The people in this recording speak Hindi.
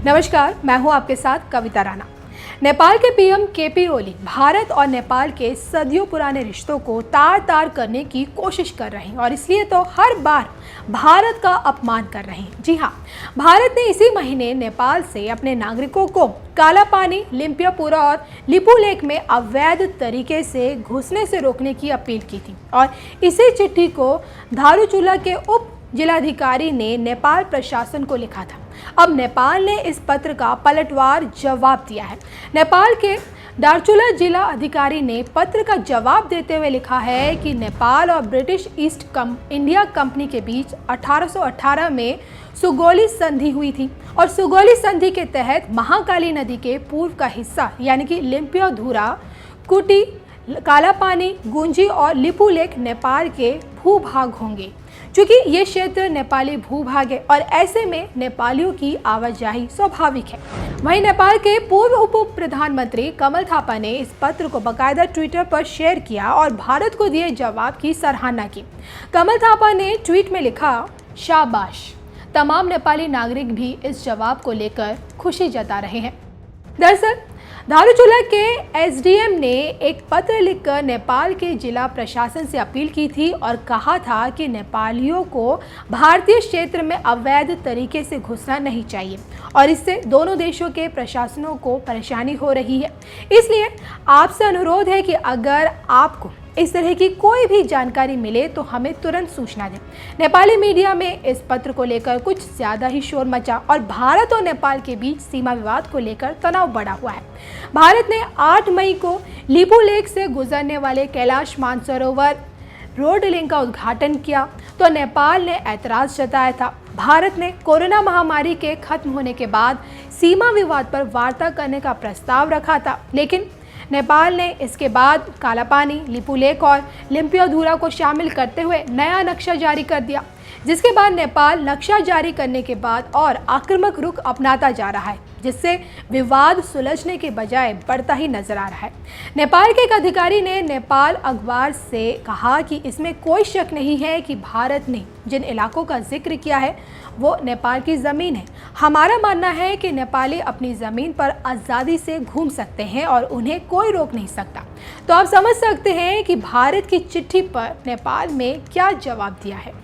नमस्कार, मैं हूं आपके साथ कविता राणा। नेपाल के पीएम केपी ओली भारत और नेपाल के सदियों पुराने रिश्तों को तार-तार करने की कोशिश कर रहे हैं और इसलिए तो हर बार भारत का अपमान कर रहे हैं। जी हां, भारत ने इसी महीने नेपाल से अपने नागरिकों को काला पानी, लिम्पियापुरा और लिपुलेख में अवैध तरीके से घुसने से रोकने की अपील की थी और इसी चिट्ठी को धारूचुला के उप जिलाधिकारी ने नेपाल प्रशासन को लिखा था। अब नेपाल ने इस पत्र का पलटवार जवाब दिया है। नेपाल के दार्चुला जिला अधिकारी ने पत्र का जवाब देते हुए लिखा है कि नेपाल और ब्रिटिश ईस्ट इंडिया कंपनी के बीच 1818 में सुगौली संधि हुई थी और सुगौली संधि के तहत महाकाली नदी के पूर्व का हिस्सा यानी कि लिम्पियाधुरा, कुटी, कालापानी, गुंजी और लिपुलेख नेपाल के भूभाग होंगे। चूंकि ये क्षेत्र नेपाली भूभाग है और ऐसे में नेपालियों की आवाजाही स्वाभाविक है। वहीं नेपाल के पूर्व उप प्रधानमंत्री कमल थापा ने इस पत्र को बाकायदा ट्विटर पर शेयर किया और भारत को दिए जवाब की सराहना की। कमल थापा ने ट्वीट में लिखा, शाबाश। तमाम नेपाली नागरिक भी इस जवाब को लेकर खुशी जता रहे हैं। दरअसल धारूचुला के एसडीएम ने एक पत्र लिखकर नेपाल के जिला प्रशासन से अपील की थी और कहा था कि नेपालियों को भारतीय क्षेत्र में अवैध तरीके से घुसना नहीं चाहिए और इससे दोनों देशों के प्रशासनों को परेशानी हो रही है। इसलिए आपसे अनुरोध है कि अगर आपको इस तरह की कोई भी जानकारी मिले तो हमें तुरंत सूचना दें। नेपाली मीडिया में इस पत्र को लेकर कुछ ज़्यादा ही शोर मचा और भारत और नेपाल के बीच सीमा विवाद को लेकर तनाव बढ़ा हुआ है। भारत ने 8 मई को लिपुलेख से गुजरने वाले कैलाश मानसरोवर रोड लिंक का उद्घाटन किया तो नेपाल ने ऐतराज़ जताया था। भारत ने कोरोना महामारी के खत्म होने के बाद सीमा विवाद पर वार्ता करने का प्रस्ताव रखा था, लेकिन नेपाल ने इसके बाद कालापानी, लिपुलेख और लिम्पियाधुरा को शामिल करते हुए नया नक्शा जारी कर दिया, जिसके बाद नेपाल नक्शा जारी करने के बाद और आक्रामक रुख अपनाता जा रहा है, जिससे विवाद सुलझने के बजाय बढ़ता ही नजर आ रहा है। नेपाल के एक अधिकारी ने नेपाल अखबार से कहा कि इसमें कोई शक नहीं है कि भारत ने जिन इलाकों का जिक्र किया है वो नेपाल की ज़मीन है। हमारा मानना है कि नेपाली अपनी ज़मीन पर आज़ादी से घूम सकते हैं और उन्हें कोई रोक नहीं सकता। तो आप समझ सकते हैं कि भारत की चिट्ठी पर नेपाल में क्या जवाब दिया है।